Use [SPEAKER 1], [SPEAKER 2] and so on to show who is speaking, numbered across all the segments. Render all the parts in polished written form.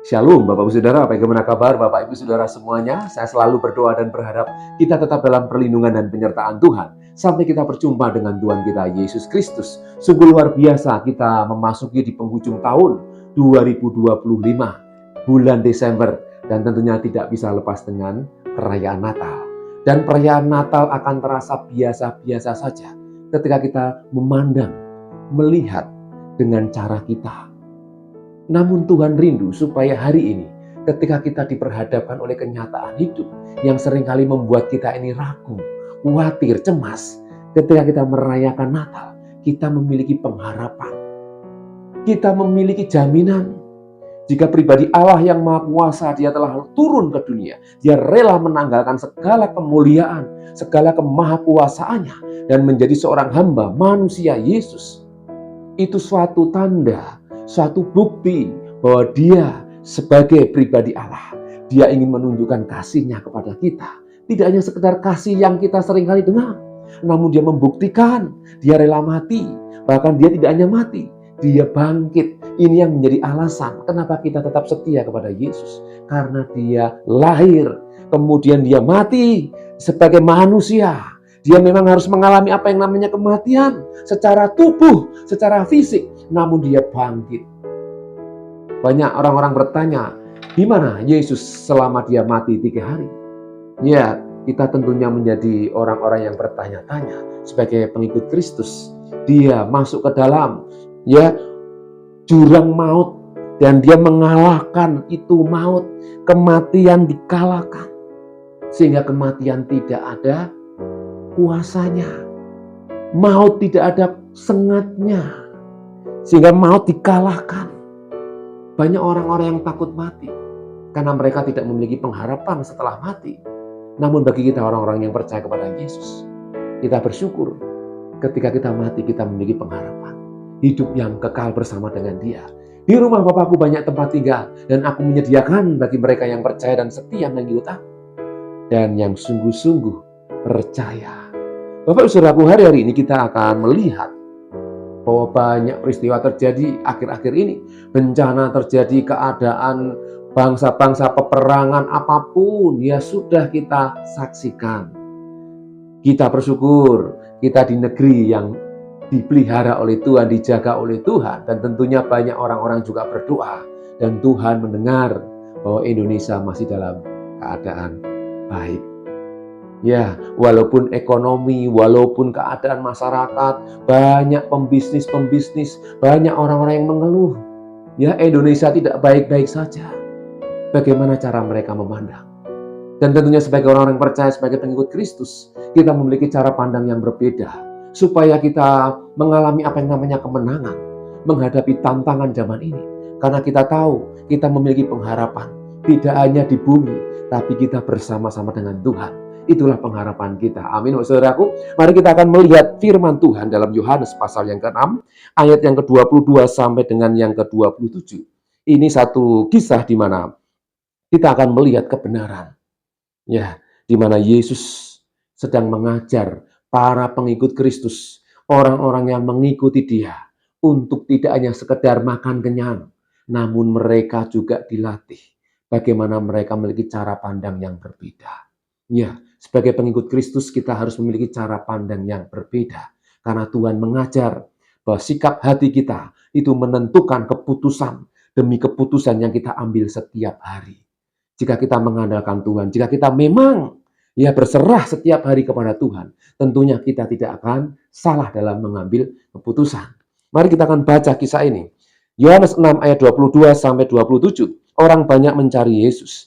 [SPEAKER 1] Shalom Bapak Ibu Saudara, bagaimana kabar Bapak Ibu Saudara semuanya? Saya selalu berdoa dan berharap kita tetap dalam perlindungan dan penyertaan Tuhan sampai kita berjumpa dengan Tuhan kita Yesus Kristus. Sungguh luar biasa kita memasuki di penghujung tahun 2025, bulan Desember, dan tentunya tidak bisa lepas dengan perayaan Natal. Dan perayaan Natal akan terasa biasa-biasa saja ketika kita memandang, melihat dengan cara kita. Namun Tuhan rindu supaya hari ini ketika kita diperhadapkan oleh kenyataan hidup yang seringkali membuat kita ini ragu, khawatir, cemas. Ketika kita merayakan Natal, kita memiliki pengharapan. Kita memiliki jaminan. Jika pribadi Allah yang Maha Kuasa, Dia telah turun ke dunia. Dia rela menanggalkan segala kemuliaan, segala kemahakuasaannya, dan menjadi seorang hamba manusia Yesus. Itu suatu tanda, suatu bukti bahwa Dia sebagai pribadi Allah, Dia ingin menunjukkan kasih-Nya kepada kita. Tidak hanya sekedar kasih yang kita seringkali dengar, namun Dia membuktikan, Dia rela mati. Bahkan Dia tidak hanya mati, Dia bangkit. Ini yang menjadi alasan kenapa kita tetap setia kepada Yesus. Karena Dia lahir, kemudian Dia mati sebagai manusia. Dia memang harus mengalami apa yang namanya kematian secara tubuh, secara fisik, namun Dia bangkit. Banyak orang-orang bertanya, di mana Yesus selama Dia mati 3 hari? Ya, kita tentunya menjadi orang-orang yang bertanya-tanya sebagai pengikut Kristus. Dia masuk ke dalam jurang maut dan Dia mengalahkan itu maut, kematian dikalahkan sehingga kematian tidak ada kuasanya. Maut tidak ada sengatnya. Sehingga maut dikalahkan. Banyak orang-orang yang takut mati karena mereka tidak memiliki pengharapan setelah mati. Namun bagi kita orang-orang yang percaya kepada Yesus, kita bersyukur ketika kita mati kita memiliki pengharapan. Hidup yang kekal bersama dengan Dia. Di rumah Bapakku banyak tempat tinggal dan aku menyediakan bagi mereka yang percaya dan setia mengikut aku. Dan yang sungguh-sungguh percaya. Bapak Saudaraku, hari ini kita akan melihat bahwa banyak peristiwa terjadi akhir-akhir ini. Bencana terjadi, keadaan bangsa-bangsa, peperangan apapun ya sudah kita saksikan. Kita bersyukur kita di negeri yang dipelihara oleh Tuhan, dijaga oleh Tuhan. Dan tentunya banyak orang-orang juga berdoa. Dan Tuhan mendengar bahwa Indonesia masih dalam keadaan baik. Ya, walaupun ekonomi, walaupun keadaan masyarakat, banyak pembisnis, banyak orang-orang yang mengeluh. Ya, Indonesia tidak baik-baik saja. Bagaimana cara mereka memandang? Dan tentunya sebagai orang-orang yang percaya, sebagai pengikut Kristus, kita memiliki cara pandang yang berbeda. Supaya kita mengalami apa yang namanya kemenangan, menghadapi tantangan zaman ini. Karena kita tahu, kita memiliki pengharapan. Tidak hanya di bumi, tapi kita bersama-sama dengan Tuhan. Itulah pengharapan kita. Amin. Saudaraku, mari kita akan melihat firman Tuhan dalam Yohanes pasal yang ke-6, ayat yang ke-22 sampai dengan yang ke-27. Ini satu kisah di mana kita akan melihat kebenaran. Ya, di mana Yesus sedang mengajar para pengikut Kristus, orang-orang yang mengikuti Dia untuk tidak hanya sekedar makan kenyang, namun mereka juga dilatih bagaimana mereka memiliki cara pandang yang berbeda. Ya, sebagai pengikut Kristus kita harus memiliki cara pandang yang berbeda. Karena Tuhan mengajar bahwa sikap hati kita itu menentukan keputusan demi keputusan yang kita ambil setiap hari. Jika kita mengandalkan Tuhan, jika kita memang berserah setiap hari kepada Tuhan, tentunya kita tidak akan salah dalam mengambil keputusan. Mari kita akan baca kisah ini. Yohanes 6 ayat 22 sampai 27. Orang banyak mencari Yesus.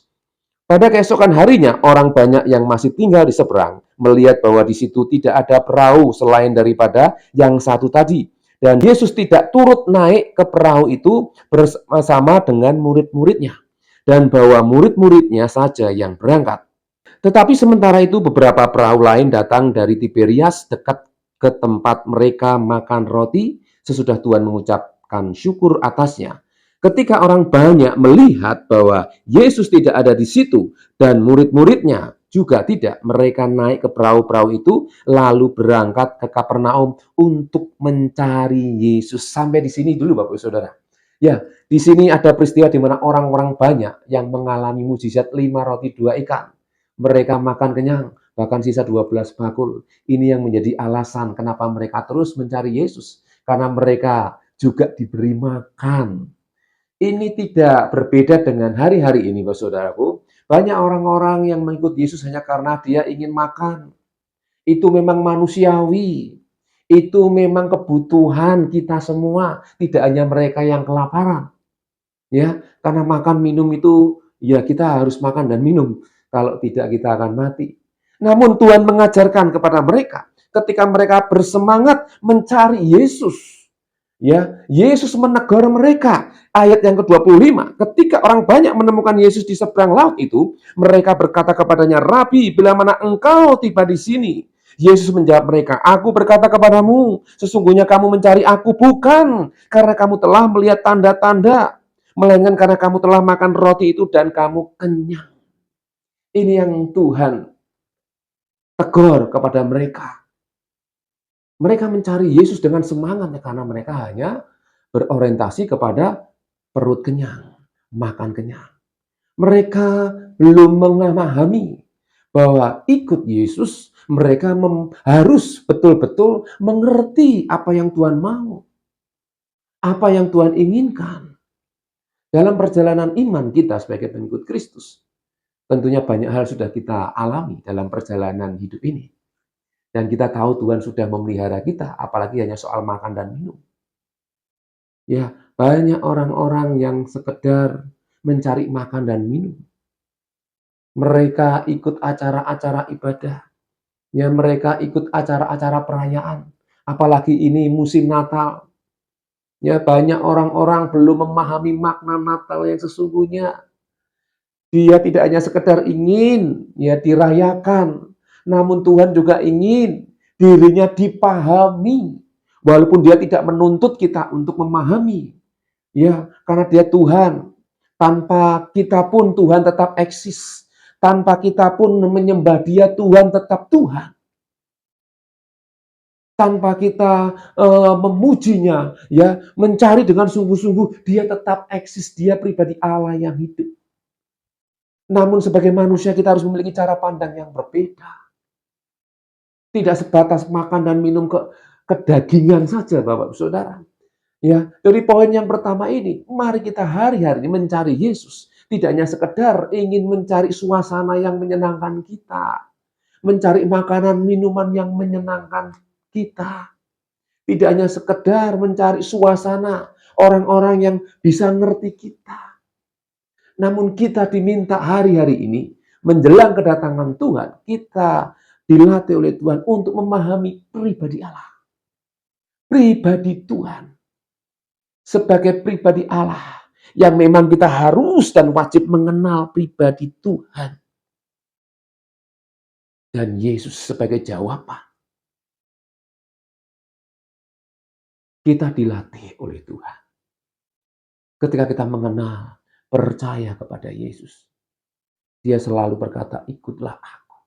[SPEAKER 1] Pada keesokan harinya, orang banyak yang masih tinggal di seberang melihat bahwa di situ tidak ada perahu selain daripada yang satu tadi. Dan Yesus tidak turut naik ke perahu itu bersama dengan murid-muridnya. Dan bahwa murid-muridnya saja yang berangkat. Tetapi sementara itu beberapa perahu lain datang dari Tiberias dekat ke tempat mereka makan roti sesudah Tuhan mengucapkan syukur atasnya. Ketika orang banyak melihat bahwa Yesus tidak ada di situ dan murid-muridnya juga tidak, mereka naik ke perahu-perahu itu lalu berangkat ke Kapernaum untuk mencari Yesus. Sampai di sini dulu Bapak Saudara. Ya, di sini ada peristiwa di mana orang-orang banyak yang mengalami mujizat 5 roti 2 ikan. Mereka makan kenyang, bahkan sisa 12 bakul. Ini yang menjadi alasan kenapa mereka terus mencari Yesus. Karena mereka juga diberi makan. Ini tidak berbeda dengan hari-hari ini, saudaraku. Banyak orang-orang yang mengikut Yesus hanya karena dia ingin makan. Itu memang manusiawi. Itu memang kebutuhan kita semua, tidak hanya mereka yang kelaparan. Ya, karena makan minum itu ya kita harus makan dan minum. Kalau tidak kita akan mati. Namun Tuhan mengajarkan kepada mereka ketika mereka bersemangat mencari Yesus. Ya, Yesus menegur mereka. Ayat yang ke-25, ketika orang banyak menemukan Yesus di seberang laut itu, mereka berkata kepadanya, "Rabi, bila mana engkau tiba di sini?" Yesus menjawab mereka, "Aku berkata kepadamu, sesungguhnya kamu mencari aku bukan karena kamu telah melihat tanda-tanda, melainkan karena kamu telah makan roti itu dan kamu kenyang." Ini yang Tuhan tegur kepada mereka. Mereka mencari Yesus dengan semangat karena mereka hanya berorientasi kepada perut kenyang, makan kenyang. Mereka belum memahami bahwa ikut Yesus, mereka harus betul-betul mengerti apa yang Tuhan mau, apa yang Tuhan inginkan. Dalam perjalanan iman kita sebagai pengikut Kristus, tentunya banyak hal sudah kita alami dalam perjalanan hidup ini. Dan kita tahu Tuhan sudah memelihara kita, apalagi hanya soal makan dan minum. Ya, banyak orang-orang yang sekedar mencari makan dan minum. Mereka ikut acara-acara ibadah. Ya, mereka ikut acara-acara perayaan. Apalagi ini musim Natal. Ya, banyak orang-orang belum memahami makna Natal yang sesungguhnya. Dia tidak hanya sekedar ingin ya dirayakan, namun Tuhan juga ingin dirinya dipahami. Walaupun dia tidak menuntut kita untuk memahami. Ya, karena dia Tuhan. Tanpa kita pun Tuhan tetap eksis. Tanpa kita pun menyembah dia, Tuhan tetap Tuhan. Tanpa kita memujinya, ya, mencari dengan sungguh-sungguh, dia tetap eksis, dia pribadi Allah yang hidup. Namun sebagai manusia kita harus memiliki cara pandang yang berbeda. Tidak sebatas makan dan minum kedagingan saja, Bapak Saudara. Ya, dari poin yang pertama ini, mari kita hari-hari ini mencari Yesus. Tidak hanya sekedar ingin mencari suasana yang menyenangkan kita, mencari makanan minuman yang menyenangkan kita. Tidak hanya sekedar mencari suasana orang-orang yang bisa ngerti kita. Namun kita diminta hari-hari ini, menjelang kedatangan Tuhan, kita dilatih oleh Tuhan untuk memahami pribadi Allah. Pribadi Tuhan. Sebagai pribadi Allah. Yang memang kita harus dan wajib mengenal pribadi Tuhan. Dan Yesus sebagai jawaban. Kita dilatih oleh Tuhan. Ketika kita mengenal, percaya kepada Yesus. Dia selalu berkata, ikutlah aku.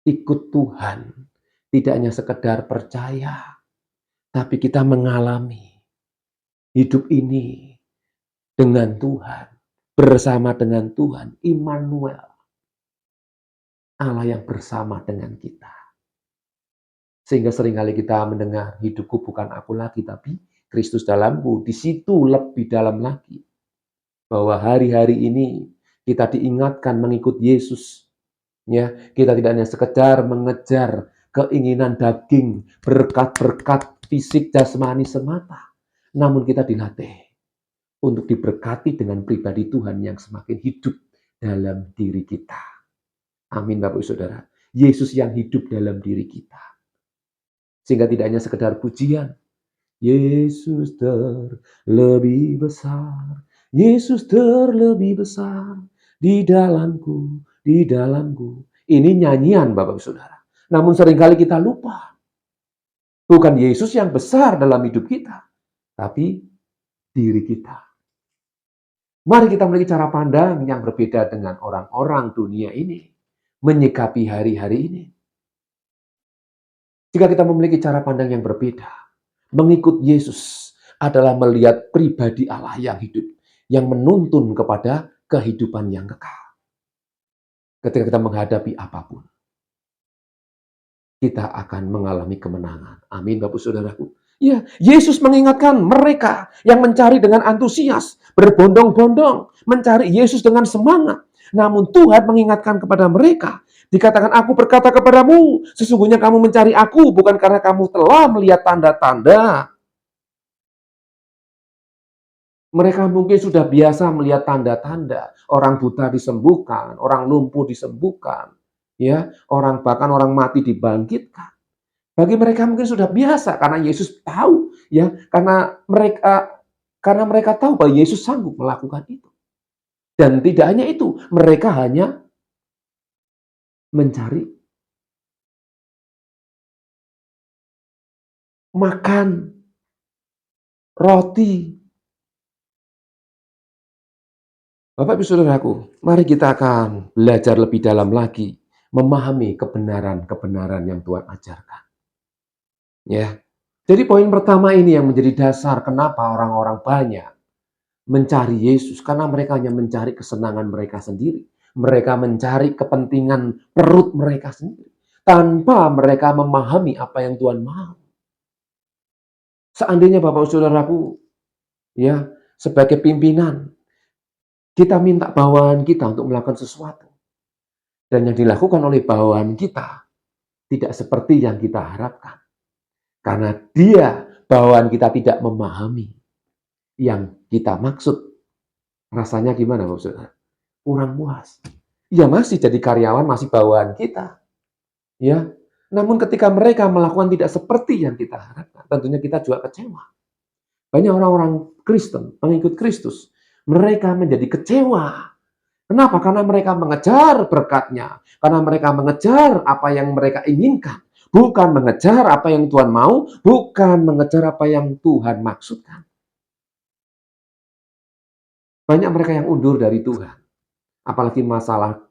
[SPEAKER 1] Ikut Tuhan. Tidak hanya sekedar percaya. Tapi kita mengalami hidup ini dengan Tuhan. Bersama dengan Tuhan. Immanuel. Allah yang bersama dengan kita. Sehingga seringkali kita mendengar, hidupku bukan aku lagi, tapi Kristus dalamku. Di situ lebih dalam lagi. Bahwa hari-hari ini kita diingatkan mengikut Yesus. Ya, kita tidak hanya sekedar mengejar keinginan daging, berkat-berkat fisik jasmani semata. Namun kita dilatih untuk diberkati dengan pribadi Tuhan yang semakin hidup dalam diri kita. Amin Bapak Saudara. Yesus yang hidup dalam diri kita. Sehingga tidak hanya sekedar pujian. Yesus terlebih besar. Yesus terlebih besar. Di dalamku, di dalamku. Ini nyanyian Bapak Saudara. Namun seringkali kita lupa. Bukan Yesus yang besar dalam hidup kita. Tapi diri kita. Mari kita memiliki cara pandang yang berbeda dengan orang-orang dunia ini. Menyikapi hari-hari ini. Jika kita memiliki cara pandang yang berbeda, mengikut Yesus, adalah melihat pribadi Allah yang hidup, yang menuntun kepada kehidupan yang kekal. Ketika kita menghadapi apapun, kita akan mengalami kemenangan. Amin, Bapak Saudaraku. Ya, Yesus mengingatkan mereka yang mencari dengan antusias, berbondong-bondong, mencari Yesus dengan semangat. Namun Tuhan mengingatkan kepada mereka, dikatakan, aku berkata kepadamu, sesungguhnya kamu mencari aku bukan karena kamu telah melihat tanda-tanda. Mereka mungkin sudah biasa melihat tanda-tanda, orang buta disembuhkan, orang lumpuh disembuhkan, ya, bahkan orang mati dibangkitkan. Bagi mereka mungkin sudah biasa karena Yesus tahu, ya, karena mereka tahu bahwa Yesus sanggup melakukan itu. Dan tidak hanya itu, mereka hanya mencari makan roti. Bapak Ibu Saudaraku, mari kita akan belajar lebih dalam lagi memahami kebenaran-kebenaran yang Tuhan ajarkan. Ya. Jadi poin pertama ini yang menjadi dasar kenapa orang-orang banyak mencari Yesus, karena mereka hanya mencari kesenangan mereka sendiri. Mereka mencari kepentingan perut mereka sendiri tanpa mereka memahami apa yang Tuhan mau. Seandainya Bapak Saudaraku, ya, sebagai pimpinan, kita minta bawahan kita untuk melakukan sesuatu. Dan yang dilakukan oleh bawahan kita tidak seperti yang kita harapkan. Karena bawahan kita tidak memahami yang kita maksud. Rasanya gimana Bapak Saudara? Kurang puas. Ya masih jadi karyawan, masih bawahan kita. Ya. Namun ketika mereka melakukan tidak seperti yang kita harapkan, tentunya kita juga kecewa. Banyak orang-orang Kristen, pengikut Kristus, mereka menjadi kecewa. Kenapa? Karena mereka mengejar berkatnya. Karena mereka mengejar apa yang mereka inginkan. Bukan mengejar apa yang Tuhan mau, bukan mengejar apa yang Tuhan maksudkan. Banyak mereka yang undur dari Tuhan. Apalagi masalah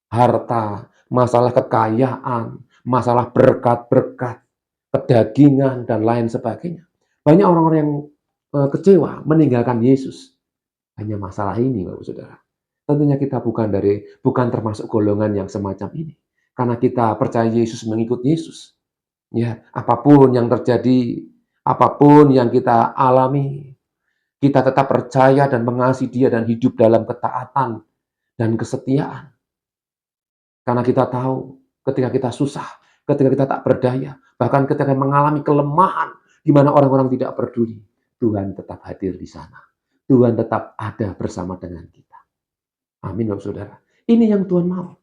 [SPEAKER 1] harta, masalah kekayaan, masalah berkat-berkat, kedagingan, dan lain sebagainya. Banyak orang-orang yang kecewa meninggalkan Yesus. Hanya masalah ini, Bapak Saudara. Tentunya kita bukan termasuk golongan yang semacam ini. Karena kita percaya Yesus, mengikut Yesus. Ya, apapun yang terjadi, apapun yang kita alami, kita tetap percaya dan mengasihi Dia dan hidup dalam ketaatan dan kesetiaan. Karena kita tahu ketika kita susah, ketika kita tak berdaya, bahkan ketika mengalami kelemahan di mana orang-orang tidak peduli, Tuhan tetap hadir di sana. Tuhan tetap ada bersama dengan kita. Amin, Bapak Saudara. Ini yang Tuhan mau.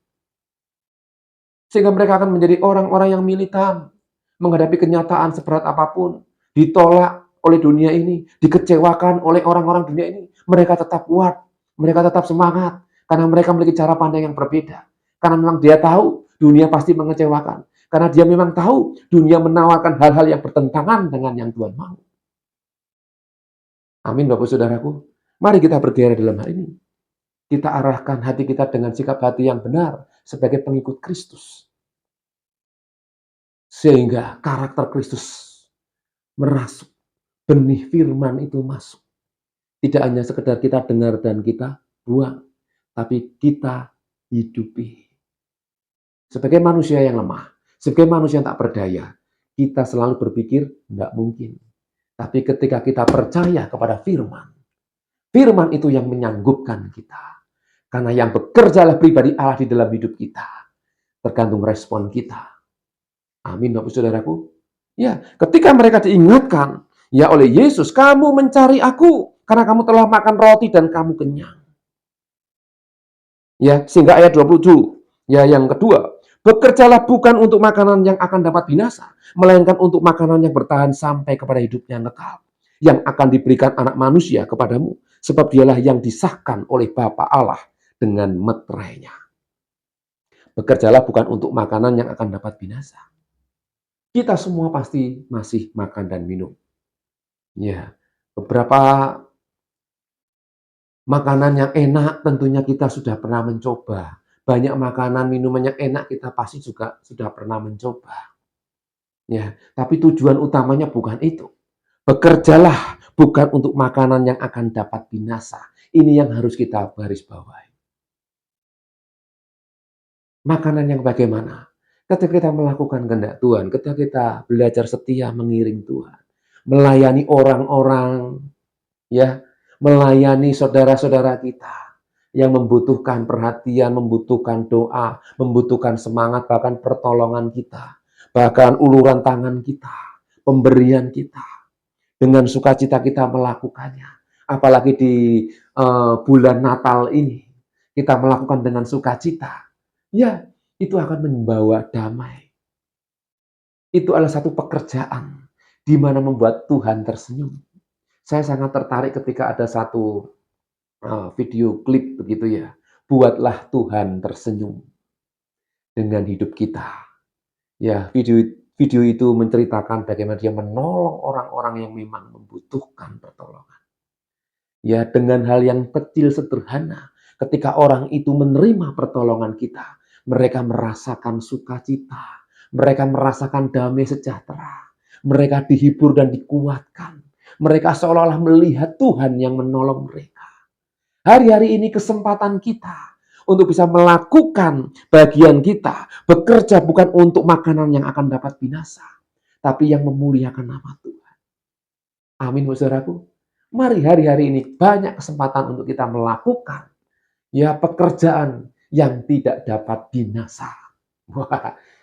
[SPEAKER 1] Sehingga mereka akan menjadi orang-orang yang militan, menghadapi kenyataan seberat apapun, ditolak oleh dunia ini, dikecewakan oleh orang-orang dunia ini. Mereka tetap kuat, mereka tetap semangat, karena mereka memiliki cara pandang yang berbeda. Karena memang dia tahu dunia pasti mengecewakan. Karena dia memang tahu dunia menawarkan hal-hal yang bertentangan dengan yang Tuhan mau. Amin, Bapak Saudaraku. Mari kita bergairah dalam hal ini. Kita arahkan hati kita dengan sikap hati yang benar sebagai pengikut Kristus. Sehingga karakter Kristus merasuk, benih firman itu masuk. Tidak hanya sekedar kita dengar dan kita buang, tapi kita hidupi. Sebagai manusia yang lemah, sebagai manusia yang tak berdaya, kita selalu berpikir tidak mungkin. Tapi ketika kita percaya kepada firman, firman itu yang menyanggupkan kita. Karena yang bekerjalah pribadi Allah di dalam hidup kita. Tergantung respon kita. Amin, Bapak Saudaraku. Ya, ketika mereka diingatkan ya oleh Yesus, kamu mencari aku karena kamu telah makan roti dan kamu kenyang. Ya, sehingga ayat 27, ya yang kedua, bekerjalah bukan untuk makanan yang akan dapat binasa, melainkan untuk makanan yang bertahan sampai kepada hidup yang kekal, yang akan diberikan anak manusia kepadamu, sebab dialah yang disahkan oleh Bapa Allah dengan meterainya. Bekerjalah bukan untuk makanan yang akan dapat binasa. Kita semua pasti masih makan dan minum. Ya, beberapa makanan yang enak tentunya kita sudah pernah mencoba. Banyak makanan, minuman yang enak kita pasti juga sudah pernah mencoba. Ya, tapi tujuan utamanya bukan itu. Bekerjalah bukan untuk makanan yang akan dapat binasa. Ini yang harus kita garis bawahi. Makanan yang bagaimana? Ketika kita melakukan kehendak Tuhan, ketika kita belajar setia mengiring Tuhan, melayani orang-orang, ya, melayani saudara-saudara kita yang membutuhkan perhatian, membutuhkan doa, membutuhkan semangat, bahkan pertolongan kita, bahkan uluran tangan kita, pemberian kita. Dengan sukacita kita melakukannya. Apalagi di bulan Natal ini, kita melakukan dengan sukacita. Ya, itu akan membawa damai. Itu adalah satu pekerjaan di mana membuat Tuhan tersenyum. Saya sangat tertarik ketika ada satu video klip begitu ya. Buatlah Tuhan tersenyum dengan hidup kita. Ya, video itu menceritakan bagaimana dia menolong orang-orang yang memang membutuhkan pertolongan. Ya, dengan hal yang kecil sederhana, ketika orang itu menerima pertolongan kita, mereka merasakan sukacita, mereka merasakan damai sejahtera, mereka dihibur dan dikuatkan. Mereka seolah-olah melihat Tuhan yang menolong mereka. Hari-hari ini kesempatan kita untuk bisa melakukan bagian kita, bekerja bukan untuk makanan yang akan dapat binasa, tapi yang memuliakan nama Tuhan. Amin, saudaraku. Mari hari-hari ini banyak kesempatan untuk kita melakukan ya pekerjaan yang tidak dapat binasa. Wah,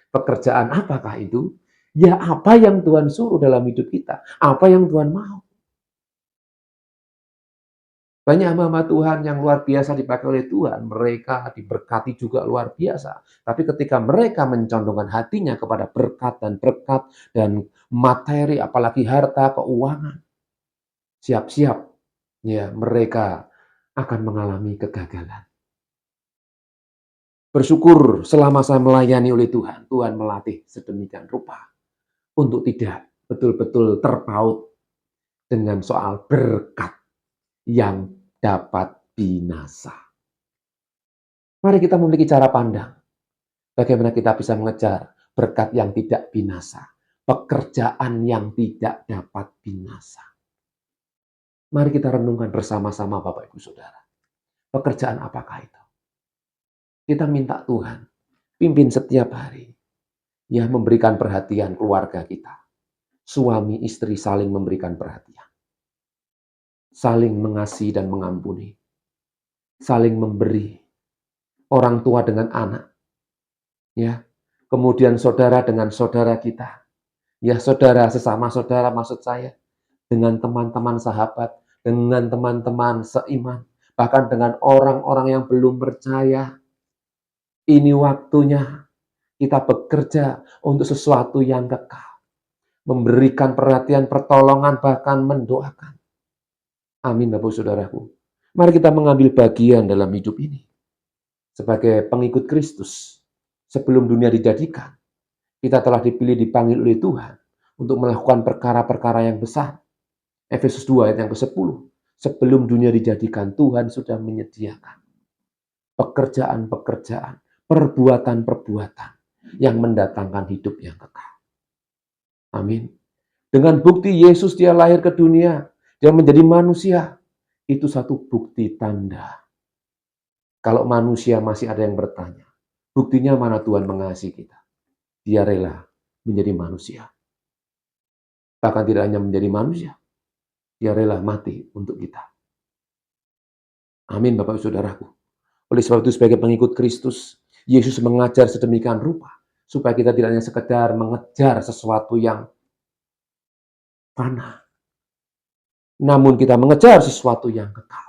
[SPEAKER 1] pekerjaan apakah itu? Ya apa yang Tuhan suruh dalam hidup kita, apa yang Tuhan mau. Banyak hamba-hamba Tuhan yang luar biasa dipakai oleh Tuhan, mereka diberkati juga luar biasa. Tapi ketika mereka mencondongkan hatinya kepada berkat dan materi, apalagi harta, keuangan, siap-siap ya mereka akan mengalami kegagalan. Bersyukur selama saya melayani oleh Tuhan, Tuhan melatih sedemikian rupa untuk tidak betul-betul terpaut dengan soal berkat yang dapat binasa. Mari kita memiliki cara pandang bagaimana kita bisa mengejar berkat yang tidak binasa, pekerjaan yang tidak dapat binasa. Mari kita renungkan bersama-sama Bapak Ibu Saudara. Pekerjaan apakah itu? Kita minta Tuhan pimpin setiap hari. Ya, memberikan perhatian keluarga kita. Suami istri saling memberikan perhatian. Saling mengasihi dan mengampuni. Saling memberi. Orang tua dengan anak. Ya. Kemudian saudara dengan saudara kita. Ya, saudara sesama saudara maksud saya. Dengan teman-teman sahabat, dengan teman-teman seiman, bahkan dengan orang-orang yang belum percaya. Ini waktunya kita bekerja untuk sesuatu yang kekal. Memberikan perhatian, pertolongan, bahkan mendoakan. Amin, Bapak Saudaraku. Mari kita mengambil bagian dalam hidup ini. Sebagai pengikut Kristus, sebelum dunia dijadikan, kita telah dipilih, dipanggil oleh Tuhan untuk melakukan perkara-perkara yang besar. Efesus 2 ayat yang ke-10. Sebelum dunia dijadikan, Tuhan sudah menyediakan pekerjaan-pekerjaan, perbuatan-perbuatan yang mendatangkan hidup yang kekal. Amin. Dengan bukti Yesus dia lahir ke dunia, dia menjadi manusia. Itu satu bukti tanda. Kalau manusia masih ada yang bertanya, buktinya mana Tuhan mengasihi kita? Dia rela menjadi manusia. Bahkan tidak hanya menjadi manusia, dia rela mati untuk kita. Amin, Bapak Saudaraku. Oleh sebab itu sebagai pengikut Kristus, Yesus mengajar sedemikian rupa supaya kita tidak hanya sekedar mengejar sesuatu yang fana, namun kita mengejar sesuatu yang kekal.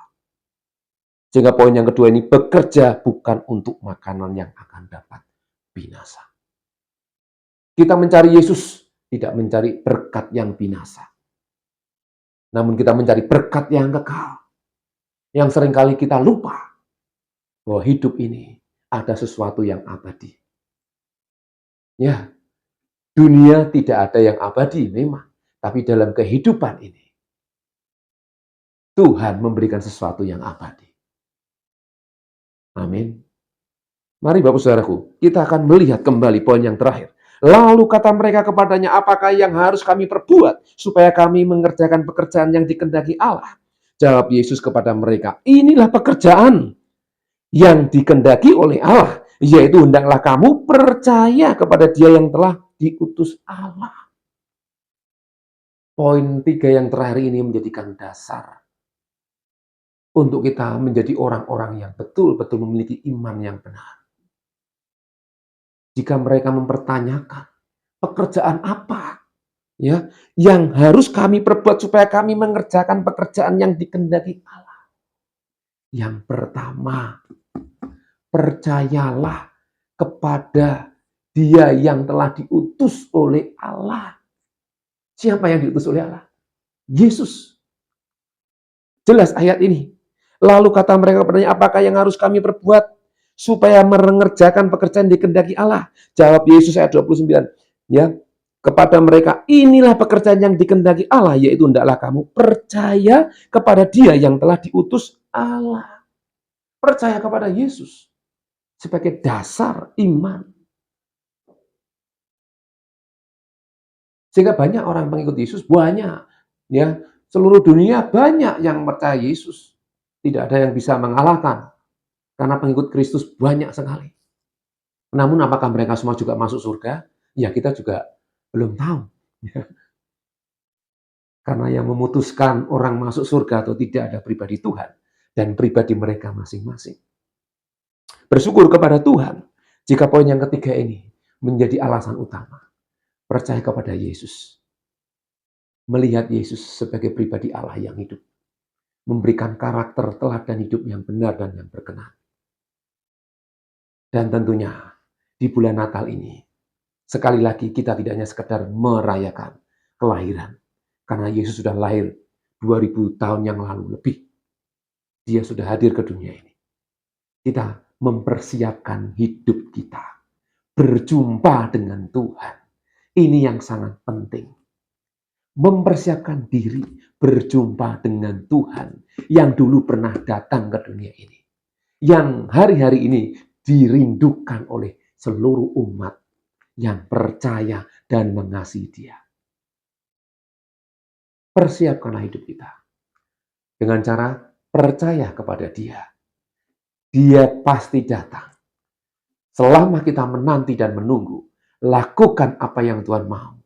[SPEAKER 1] Sehingga poin yang kedua ini, bekerja bukan untuk makanan yang akan dapat binasa. Kita mencari Yesus, tidak mencari berkat yang binasa. Namun kita mencari berkat yang kekal. Yang seringkali kita lupa bahwa hidup ini ada sesuatu yang abadi. Ya, dunia tidak ada yang abadi memang. Tapi dalam kehidupan ini, Tuhan memberikan sesuatu yang abadi. Amin. Mari Bapak Saudaraku, kita akan melihat kembali poin yang terakhir. Lalu kata mereka kepadanya, apakah yang harus kami perbuat supaya kami mengerjakan pekerjaan yang dikehendaki Allah? Jawab Yesus kepada mereka, inilah pekerjaan yang dikehendaki oleh Allah, yaitu hendaklah kamu percaya kepada Dia yang telah diutus Allah. Poin 3 yang terakhir ini menjadikan dasar untuk kita menjadi orang-orang yang betul-betul memiliki iman yang benar. Jika mereka mempertanyakan, pekerjaan apa ya yang harus kami perbuat supaya kami mengerjakan pekerjaan yang dikehendaki Allah? Yang pertama, percayalah kepada Dia yang telah diutus oleh Allah. Siapa yang diutus oleh Allah? Yesus. Jelas ayat ini. Lalu kata mereka kepadanya, apakah yang harus kami perbuat supaya mengerjakan pekerjaan dikehendaki Allah? Jawab Yesus ayat 29. Ya, kepada mereka, inilah pekerjaan yang dikehendaki Allah, yaitu hendaklah kamu percaya kepada Dia yang telah diutus Allah. Percaya kepada Yesus sebagai dasar iman. Sehingga banyak orang pengikut Yesus, banyak. Ya, seluruh dunia banyak yang percaya Yesus. Tidak ada yang bisa mengalahkan. Karena pengikut Kristus banyak sekali. Namun apakah mereka semua juga masuk surga? Ya kita juga belum tahu. Karena yang memutuskan orang masuk surga atau tidak ada pribadi Tuhan. Dan pribadi mereka masing-masing. Bersyukur kepada Tuhan jika poin yang ketiga ini menjadi alasan utama. Percaya kepada Yesus. Melihat Yesus sebagai pribadi Allah yang hidup. Memberikan karakter teladan hidup yang benar dan yang berkenan. Dan tentunya di bulan Natal ini, sekali lagi kita tidak hanya sekedar merayakan kelahiran. Karena Yesus sudah lahir 2000 tahun yang lalu lebih. Dia sudah hadir ke dunia ini. Kita mempersiapkan hidup kita. Berjumpa dengan Tuhan. Ini yang sangat penting. Mempersiapkan diri berjumpa dengan Tuhan yang dulu pernah datang ke dunia ini. Yang hari-hari ini dirindukan oleh seluruh umat yang percaya dan mengasihi Dia. Persiapkanlah hidup kita dengan cara percaya kepada Dia. Dia pasti datang. Selama kita menanti dan menunggu, lakukan apa yang Tuhan mau.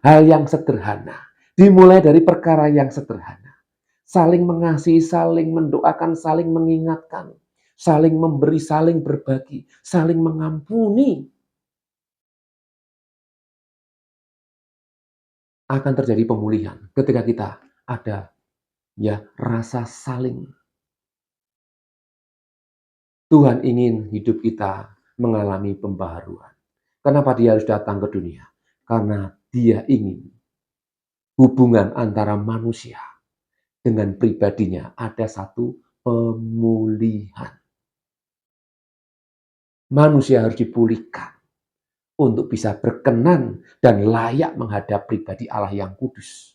[SPEAKER 1] Hal yang sederhana, dimulai dari perkara yang sederhana. Saling mengasihi, saling mendoakan, saling mengingatkan, saling memberi, saling berbagi, saling mengampuni. Akan terjadi pemulihan ketika kita ada rasa saling. Tuhan ingin hidup kita mengalami pembaharuan. Kenapa Dia harus datang ke dunia? Karena Dia ingin hubungan antara manusia dengan pribadinya ada satu pemulihan. Manusia harus dipulihkan untuk bisa berkenan dan layak menghadap pribadi Allah yang kudus.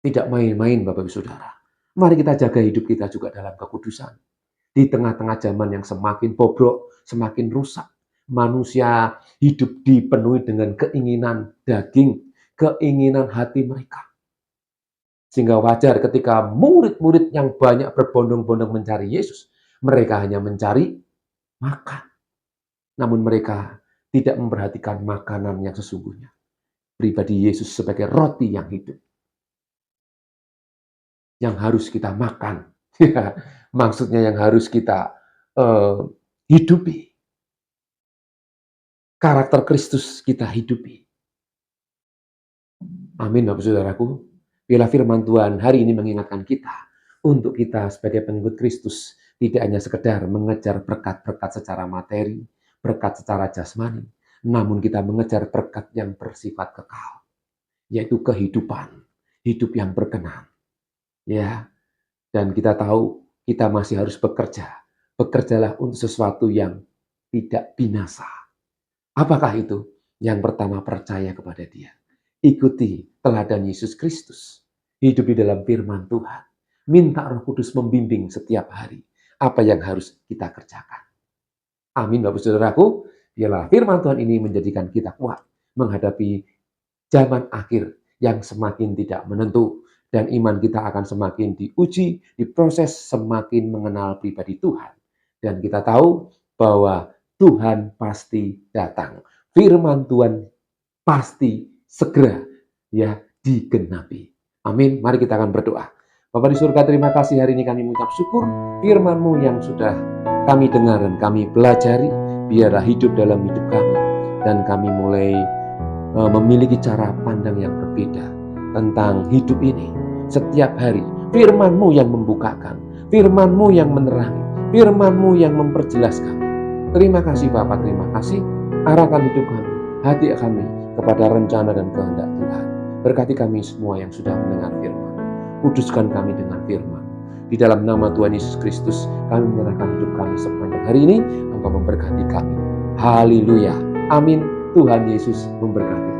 [SPEAKER 1] Tidak main-main Bapak Ibu Saudara. Mari kita jaga hidup kita juga dalam kekudusan. Di tengah-tengah zaman yang semakin bobrok, semakin rusak. Manusia hidup dipenuhi dengan keinginan daging, keinginan hati mereka. Sehingga wajar ketika murid-murid yang banyak berbondong-bondong mencari Yesus, mereka hanya mencari makan. Namun mereka tidak memperhatikan makanan yang sesungguhnya. Pribadi Yesus sebagai roti yang hidup. Yang harus kita makan. Maksudnya yang harus kita hidupi. Karakter Kristus kita hidupi. Amin Bapak Saudaraku. Biarlah firman Tuhan hari ini mengingatkan kita untuk kita sebagai pengikut Kristus tidak hanya sekedar mengejar berkat-berkat secara materi, berkat secara jasmani, namun kita mengejar berkat yang bersifat kekal, yaitu kehidupan, hidup yang berkenan. Ya, dan kita tahu kita masih harus bekerja. Bekerjalah untuk sesuatu yang tidak binasa. Apakah itu? Yang pertama, percaya kepada Dia. Ikuti teladan Yesus Kristus. Hidup di dalam firman Tuhan. Minta Roh Kudus membimbing setiap hari apa yang harus kita kerjakan. Amin Bapak Saudaraku. Biarlah firman Tuhan ini menjadikan kita kuat menghadapi zaman akhir yang semakin tidak menentu. Dan iman kita akan semakin diuji, diproses, semakin mengenal pribadi Tuhan. Dan kita tahu bahwa Tuhan pasti datang. Firman Tuhan pasti segera ya digenapi. Amin. Mari kita akan berdoa. Bapa di surga, terima kasih hari ini kami mengucap syukur firman-Mu yang sudah kami dengar dan kami pelajari. Biarlah hidup dalam hidup kami. Dan kami mulai memiliki cara pandang yang berbeda tentang hidup ini. Setiap hari firman-Mu yang membukakan, firman-Mu yang menerangi, firman-Mu yang memperjelaskan. Terima kasih Bapak, terima kasih. Arahkan hidup kami, hati kami kepada rencana dan kehendak Tuhan. Berkati kami semua yang sudah mendengar firman. Kuduskan kami dengan firman. Di dalam nama Tuhan Yesus Kristus, kami menyerahkan hidup kami sepanjang hari ini. Engkau memberkati kami. Haleluya. Amin. Tuhan Yesus memberkati.